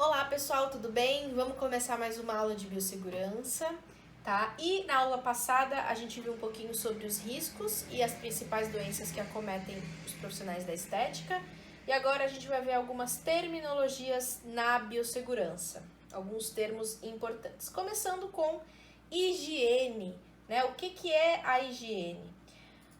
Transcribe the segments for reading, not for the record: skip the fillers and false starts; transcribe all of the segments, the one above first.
Olá pessoal, tudo bem? Vamos começar mais uma aula de biossegurança, tá? E na aula passada a gente viu um pouquinho sobre os riscos e as principais doenças que acometem os profissionais da estética. E agora a gente vai ver algumas terminologias na biossegurança, alguns termos importantes. Começando com higiene, né? O que é a higiene?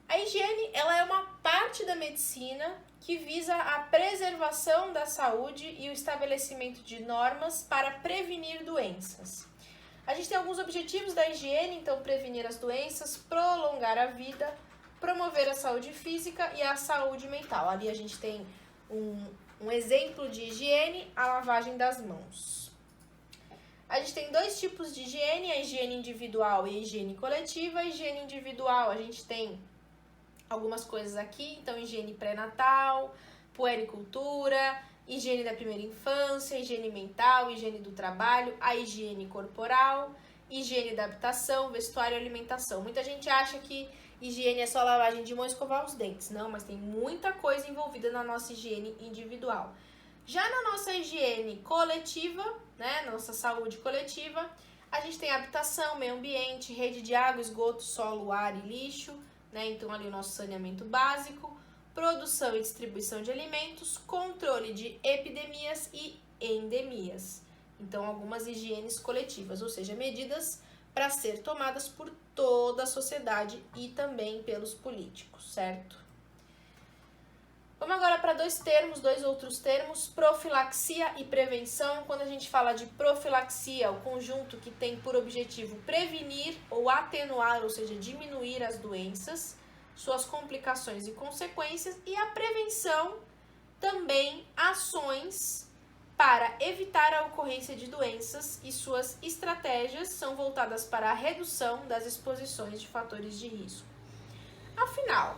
A higiene, ela é uma parte da medicina que visa a preservação da saúde e o estabelecimento de normas para prevenir doenças. A gente tem alguns objetivos da higiene, então prevenir as doenças, prolongar a vida, promover a saúde física e a saúde mental. Ali a gente tem um exemplo de higiene, a lavagem das mãos. A gente tem dois tipos de higiene, a higiene individual e a higiene coletiva. A higiene individual, a gente tem algumas coisas aqui, então higiene pré-natal, puericultura, higiene da primeira infância, higiene mental, higiene do trabalho, a higiene corporal, higiene da habitação, vestuário e alimentação. Muita gente acha que higiene é só lavagem de mão e escovar os dentes. Não, mas tem muita coisa envolvida na nossa higiene individual. Já na nossa higiene coletiva, né, nossa saúde coletiva, a gente tem habitação, meio ambiente, rede de água, esgoto, solo, ar e lixo, né? Então ali o nosso saneamento básico, produção e distribuição de alimentos, controle de epidemias e endemias. Então algumas higienes coletivas, ou seja, medidas para ser tomadas por toda a sociedade e também pelos políticos, certo? Vamos agora para dois outros termos, profilaxia e prevenção. Quando a gente fala de profilaxia, o conjunto que tem por objetivo prevenir ou atenuar, ou seja, diminuir as doenças, suas complicações e consequências, e a prevenção também ações para evitar a ocorrência de doenças e suas estratégias são voltadas para a redução das exposições de fatores de risco. Afinal,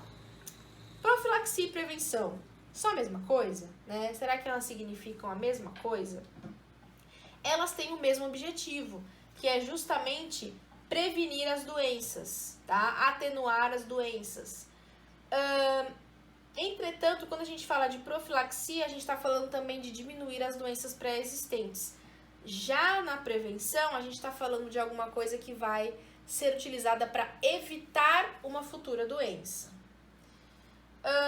profilaxia e prevenção são a mesma coisa, né? Será que elas significam a mesma coisa? Elas têm o mesmo objetivo, que é justamente prevenir as doenças, tá? Atenuar as doenças. Entretanto, quando a gente fala de profilaxia, a gente está falando também de diminuir as doenças pré-existentes. Já na prevenção, a gente está falando de alguma coisa que vai ser utilizada para evitar uma futura doença.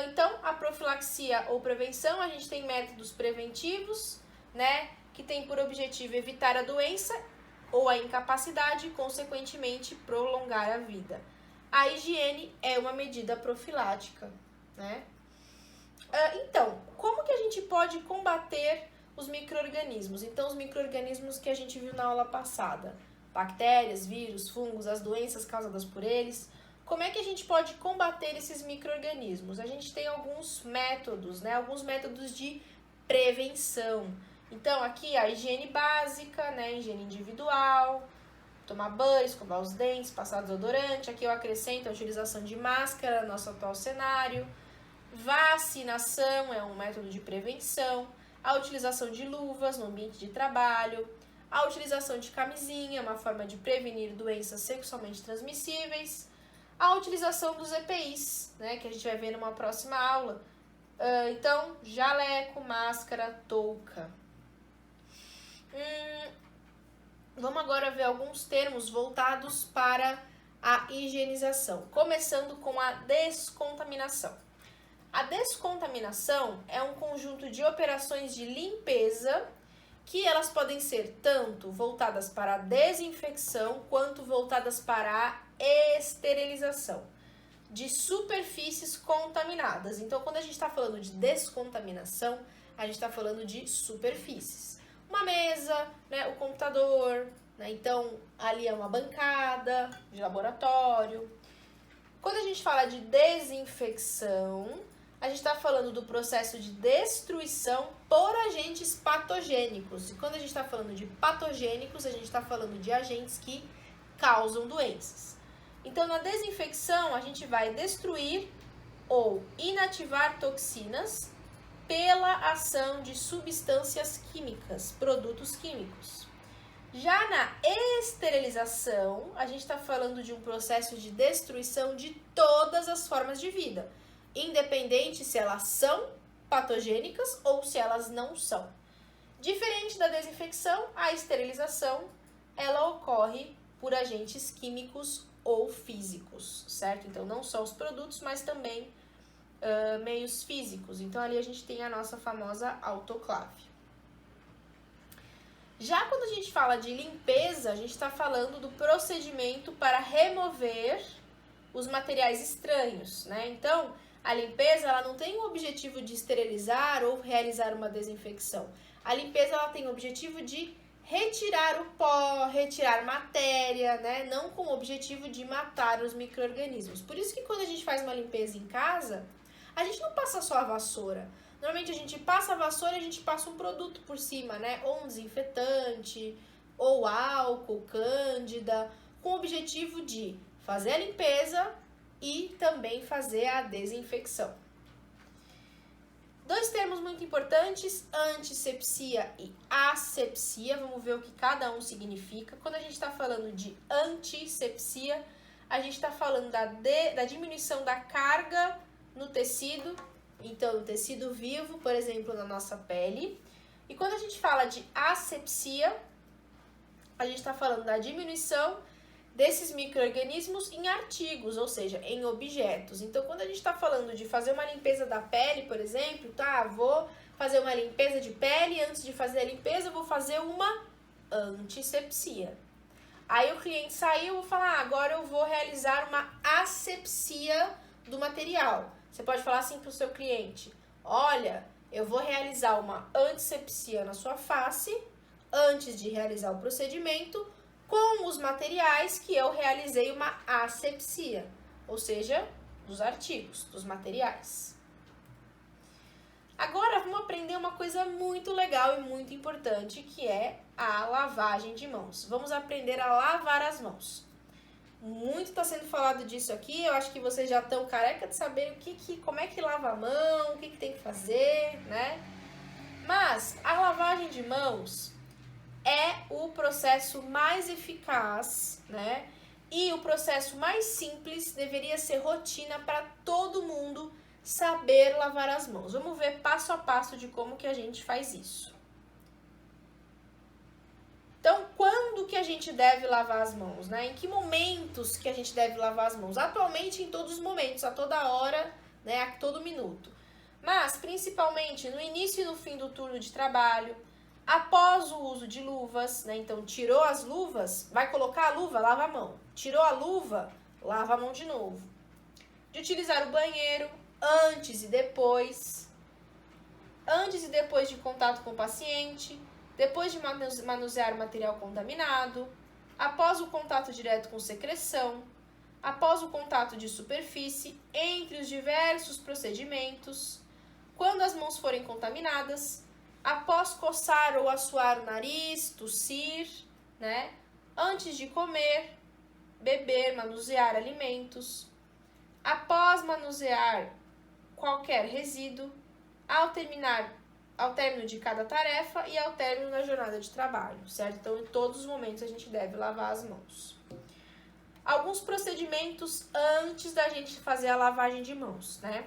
Então, a profilaxia ou prevenção, a gente tem métodos preventivos, né, que tem por objetivo evitar a doença ou a incapacidade e, consequentemente, prolongar a vida. A higiene é uma medida profilática, né? Então, como que a gente pode combater os micro-organismos? Então, os micro-organismos que a gente viu na aula passada, bactérias, vírus, fungos, as doenças causadas por eles. Como é que a gente pode combater esses micro-organismos? A gente tem alguns métodos, né? Alguns métodos de prevenção. Então, aqui a higiene básica, né? Higiene individual, tomar banho, escovar os dentes, passar desodorante. Aqui eu acrescento a utilização de máscara no nosso atual cenário. Vacinação é um método de prevenção. A utilização de luvas no ambiente de trabalho. A utilização de camisinha, uma forma de prevenir doenças sexualmente transmissíveis. A utilização dos EPIs, né, que a gente vai ver numa próxima aula. Então, jaleco, máscara, touca. Vamos agora ver alguns termos voltados para a higienização, começando com a descontaminação. A descontaminação é um conjunto de operações de limpeza que elas podem ser tanto voltadas para a desinfecção quanto voltadas para a esterilização de superfícies contaminadas. Então, quando a gente está falando de descontaminação, a gente está falando de superfícies. Uma mesa, né, o computador, né, então ali é uma bancada de laboratório. Quando a gente fala de desinfecção, a gente está falando do processo de destruição por agentes patogênicos. E quando a gente está falando de patogênicos, a gente está falando de agentes que causam doenças. Então, na desinfecção, a gente vai destruir ou inativar toxinas pela ação de substâncias químicas, produtos químicos. Já na esterilização, a gente está falando de um processo de destruição de todas as formas de vida, independente se elas são patogênicas ou se elas não são. Diferente da desinfecção, a esterilização, ela ocorre por agentes químicos ou físicos, certo? Então, não só os produtos, mas também meios físicos. Então, ali a gente tem a nossa famosa autoclave. Já quando a gente fala de limpeza, a gente está falando do procedimento para remover os materiais estranhos, né? Então, a limpeza, ela não tem o objetivo de esterilizar ou realizar uma desinfecção. A limpeza, ela tem o objetivo de retirar o pó, retirar matéria, né? Não com o objetivo de matar os micro-organismos. Por isso que quando a gente faz uma limpeza em casa, a gente não passa só a vassoura. Normalmente a gente passa a vassoura e a gente passa um produto por cima, né? Ou um desinfetante, ou álcool, cândida, com o objetivo de fazer a limpeza e também fazer a desinfecção. Dois termos muito importantes, antisepsia e asepsia. Vamos ver o que cada um significa. Quando a gente está falando de antisepsia, a gente está falando da diminuição da carga no tecido, então no tecido vivo, por exemplo, na nossa pele. E quando a gente fala de asepsia, a gente está falando da diminuição desses micro-organismos em artigos, ou seja, em objetos. Então, quando a gente está falando de fazer uma limpeza da pele, por exemplo, vou fazer uma limpeza de pele, antes de fazer a limpeza, eu vou fazer uma antisepsia. Aí o cliente saiu, eu vou falar, agora eu vou realizar uma asepsia do material. Você pode falar assim para o seu cliente, olha, eu vou realizar uma antisepsia na sua face, antes de realizar o procedimento, com os materiais que eu realizei uma asepsia, ou seja, dos artigos, dos materiais. Agora vamos aprender uma coisa muito legal e muito importante, que é a lavagem de mãos. Vamos aprender a lavar as mãos. Muito está sendo falado disso aqui, eu acho que vocês já estão careca de saber como é que lava a mão, o que tem que fazer, né? Mas a lavagem de mãos é o processo mais eficaz, né? E o processo mais simples, deveria ser rotina para todo mundo saber lavar as mãos. Vamos ver passo a passo de como que a gente faz isso. Então, quando que a gente deve lavar as mãos, né? Em que momentos que a gente deve lavar as mãos? Atualmente, em todos os momentos, a toda hora, né? A todo minuto. Mas, principalmente, no início e no fim do turno de trabalho, após o uso de luvas, né? Então, tirou as luvas, vai colocar a luva, lava a mão. Tirou a luva, lava a mão de novo. De utilizar o banheiro, antes e depois de contato com o paciente, depois de manusear o material contaminado, após o contato direto com secreção, após o contato de superfície, entre os diversos procedimentos, quando as mãos forem contaminadas, após coçar ou assoar o nariz, tossir, né? Antes de comer, beber, manusear alimentos, após manusear qualquer resíduo, ao término de cada tarefa e ao término da jornada de trabalho, certo? Então, em todos os momentos a gente deve lavar as mãos. Alguns procedimentos antes da gente fazer a lavagem de mãos, né?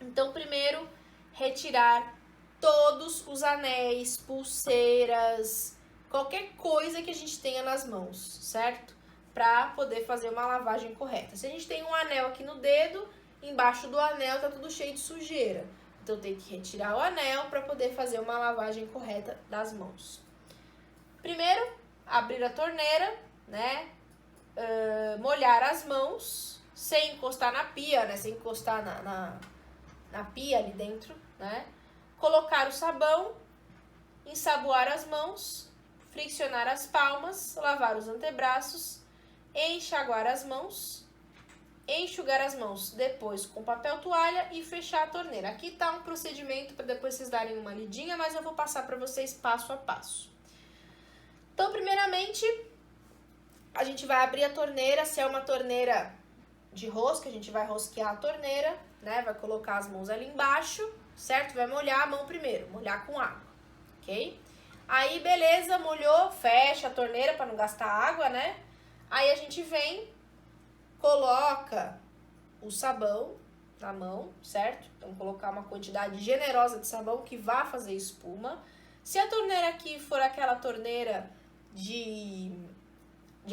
Então, primeiro, retirar todos os anéis, pulseiras, qualquer coisa que a gente tenha nas mãos, certo? Para poder fazer uma lavagem correta. Se a gente tem um anel aqui no dedo, embaixo do anel tá tudo cheio de sujeira. Então, tem que retirar o anel para poder fazer uma lavagem correta das mãos. Primeiro, abrir a torneira, né? Molhar as mãos, sem encostar na pia, né? Sem encostar na pia ali dentro, né? Colocar o sabão, ensaboar as mãos, friccionar as palmas, lavar os antebraços, enxaguar as mãos, enxugar as mãos depois com papel toalha e fechar a torneira. Aqui tá um procedimento para depois vocês darem uma lidinha, mas eu vou passar para vocês passo a passo. Então, primeiramente, a gente vai abrir a torneira, se é uma torneira de rosca, a gente vai rosquear a torneira, né? Vai colocar as mãos ali embaixo, certo? Vai molhar a mão primeiro, molhar com água, ok? Aí, beleza, molhou, fecha a torneira para não gastar água, né? Aí a gente vem, coloca o sabão na mão, certo? Então, colocar uma quantidade generosa de sabão que vá fazer espuma. Se a torneira aqui for aquela torneira de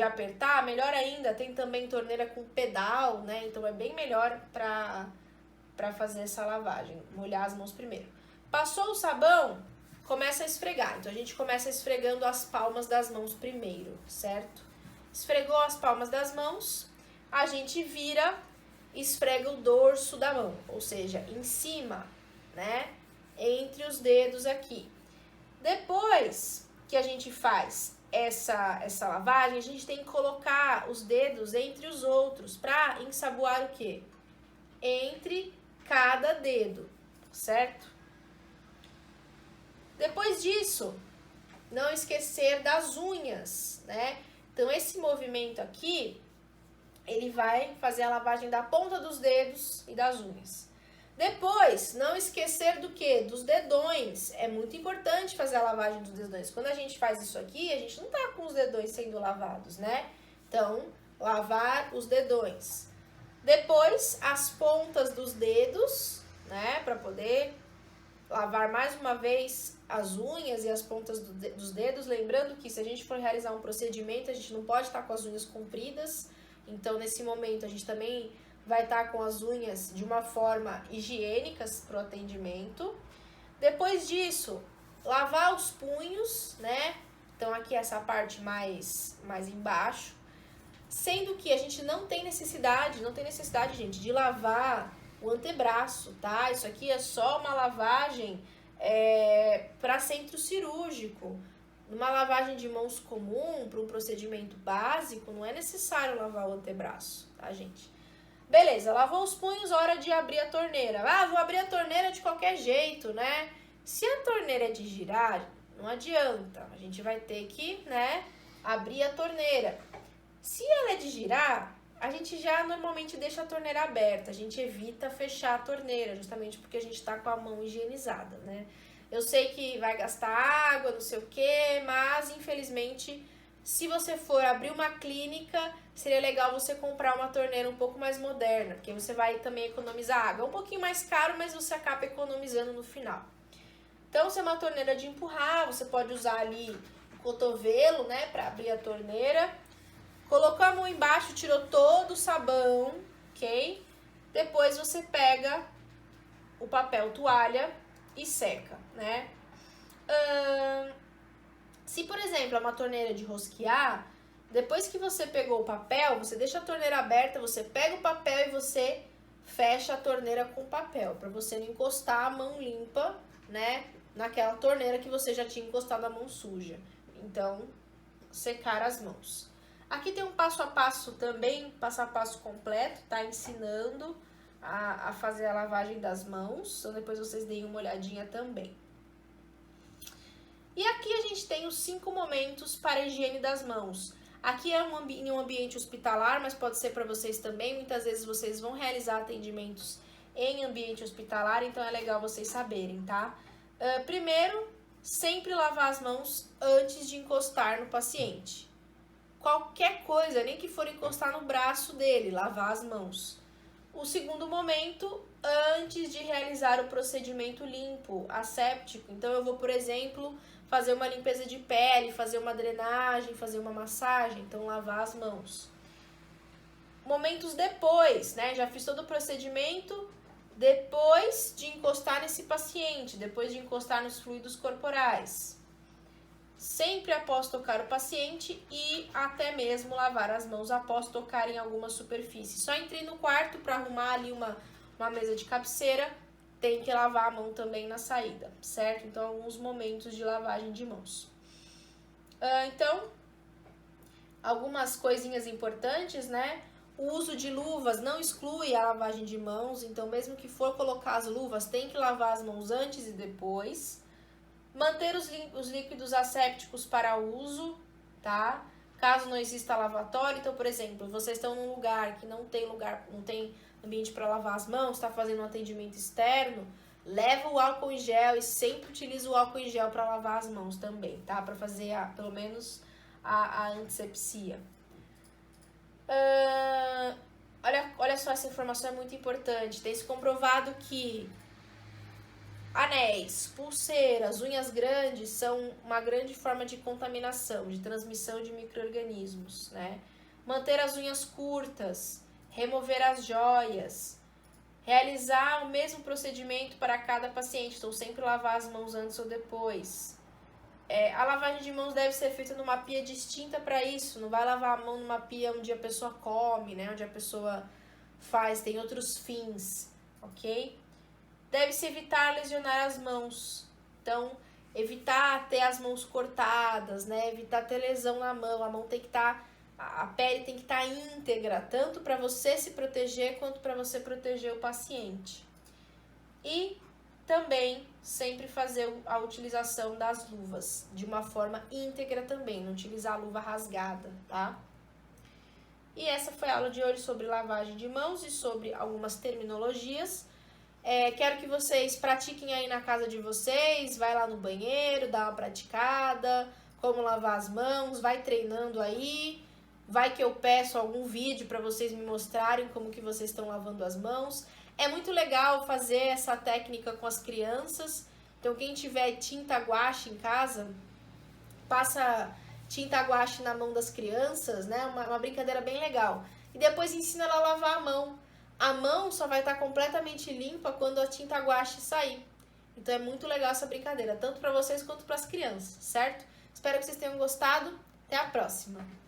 apertar, melhor ainda, tem também torneira com pedal, né? Então é bem melhor para fazer essa lavagem, molhar as mãos primeiro. Passou o sabão, começa a esfregar. Então a gente começa esfregando as palmas das mãos primeiro, certo? Esfregou as palmas das mãos, a gente vira, esfrega o dorso da mão, ou seja, em cima, né? Entre os dedos aqui. Depois que a gente faz essa lavagem, a gente tem que colocar os dedos entre os outros para ensaboar o quê? Entre cada dedo, certo? Depois disso, não esquecer das unhas, né? Então, esse movimento aqui, ele vai fazer a lavagem da ponta dos dedos e das unhas. Depois, não esquecer do quê? Dos dedões. É muito importante fazer a lavagem dos dedões. Quando a gente faz isso aqui, a gente não tá com os dedões sendo lavados, né? Então, lavar os dedões. Depois, as pontas dos dedos, né? Para poder lavar mais uma vez as unhas e as pontas dos dedos. Lembrando que se a gente for realizar um procedimento, a gente não pode estar com as unhas compridas. Então, nesse momento, a gente também vai estar com as unhas de uma forma higiênica para o atendimento. Depois disso, lavar os punhos, né? Então, aqui essa parte mais embaixo. Sendo que a gente não tem necessidade, gente, de lavar o antebraço, tá? Isso aqui é só uma lavagem para centro cirúrgico. Numa lavagem de mãos comum, para um procedimento básico, não é necessário lavar o antebraço, tá, gente? Beleza, lavou os punhos, hora de abrir a torneira. Ah, vou abrir a torneira de qualquer jeito, né? Se a torneira é de girar, não adianta. A gente vai ter que, né, abrir a torneira. Se ela é de girar, a gente já normalmente deixa a torneira aberta. A gente evita fechar a torneira, justamente porque a gente tá com a mão higienizada, né? Eu sei que vai gastar água, não sei o quê, mas infelizmente, se você for abrir uma clínica, seria legal você comprar uma torneira um pouco mais moderna, porque você vai também economizar água. É um pouquinho mais caro, mas você acaba economizando no final. Então, se é uma torneira de empurrar, você pode usar ali o cotovelo, né, para abrir a torneira. Colocou a mão embaixo, tirou todo o sabão, ok? Depois você pega o papel toalha e seca, né? Se, por exemplo, é uma torneira de rosquear, depois que você pegou o papel, você deixa a torneira aberta, você pega o papel e você fecha a torneira com o papel, para você não encostar a mão limpa, né, naquela torneira que você já tinha encostado a mão suja. Então, secar as mãos. Aqui tem um passo a passo também, passo a passo completo, tá ensinando a fazer a lavagem das mãos, então depois vocês deem uma olhadinha também. E aqui a gente tem os 5 momentos para a higiene das mãos. Aqui é em um ambiente hospitalar, mas pode ser para vocês também. Muitas vezes vocês vão realizar atendimentos em ambiente hospitalar, então é legal vocês saberem, tá? Primeiro, sempre lavar as mãos antes de encostar no paciente. Qualquer coisa, nem que for encostar no braço dele, lavar as mãos. O segundo momento, antes de realizar o procedimento limpo, asséptico. Então, eu vou, por exemplo, fazer uma limpeza de pele, fazer uma drenagem, fazer uma massagem. Então, lavar as mãos. Momentos depois, né? Já fiz todo o procedimento depois de encostar nesse paciente, depois de encostar nos fluidos corporais. Sempre após tocar o paciente e até mesmo lavar as mãos após tocar em alguma superfície. Só entrei no quarto para arrumar ali uma mesa de cabeceira, tem que lavar a mão também na saída, certo? Então, alguns momentos de lavagem de mãos. Então, algumas coisinhas importantes, né? O uso de luvas não exclui a lavagem de mãos, então mesmo que for colocar as luvas, tem que lavar as mãos antes e depois. Manter os líquidos assépticos para uso, tá? Caso não exista lavatório, então, por exemplo, vocês estão num lugar que não tem ambiente para lavar as mãos, está fazendo um atendimento externo, leva o álcool em gel e sempre utiliza o álcool em gel para lavar as mãos também, tá? Para fazer pelo menos a antisepsia. Olha só, essa informação é muito importante. Tem se comprovado que Anéis, pulseiras, unhas grandes são uma grande forma de contaminação, de transmissão de micro-organismos, né? Manter as unhas curtas, remover as joias, realizar o mesmo procedimento para cada paciente, então sempre lavar as mãos antes ou depois. A lavagem de mãos deve ser feita numa pia distinta para isso, não vai lavar a mão numa pia onde a pessoa come, né? Onde a pessoa faz, tem outros fins, ok? Deve-se evitar lesionar as mãos, então evitar ter as mãos cortadas, né? Evitar ter lesão na mão, a mão tem que estar, a pele tem que estar íntegra, tanto para você se proteger quanto para você proteger o paciente. E também sempre fazer a utilização das luvas de uma forma íntegra também, não utilizar a luva rasgada, tá? E essa foi a aula de hoje sobre lavagem de mãos e sobre algumas terminologias. Quero que vocês pratiquem aí na casa de vocês, vai lá no banheiro, dá uma praticada, como lavar as mãos, vai treinando aí, vai que eu peço algum vídeo para vocês me mostrarem como que vocês estão lavando as mãos. É muito legal fazer essa técnica com as crianças, então quem tiver tinta guache em casa, passa tinta guache na mão das crianças, né? Uma brincadeira bem legal. E depois ensina ela a lavar a mão. A mão só vai estar completamente limpa quando a tinta guache sair. Então é muito legal essa brincadeira, tanto para vocês quanto para as crianças, certo? Espero que vocês tenham gostado. Até a próxima!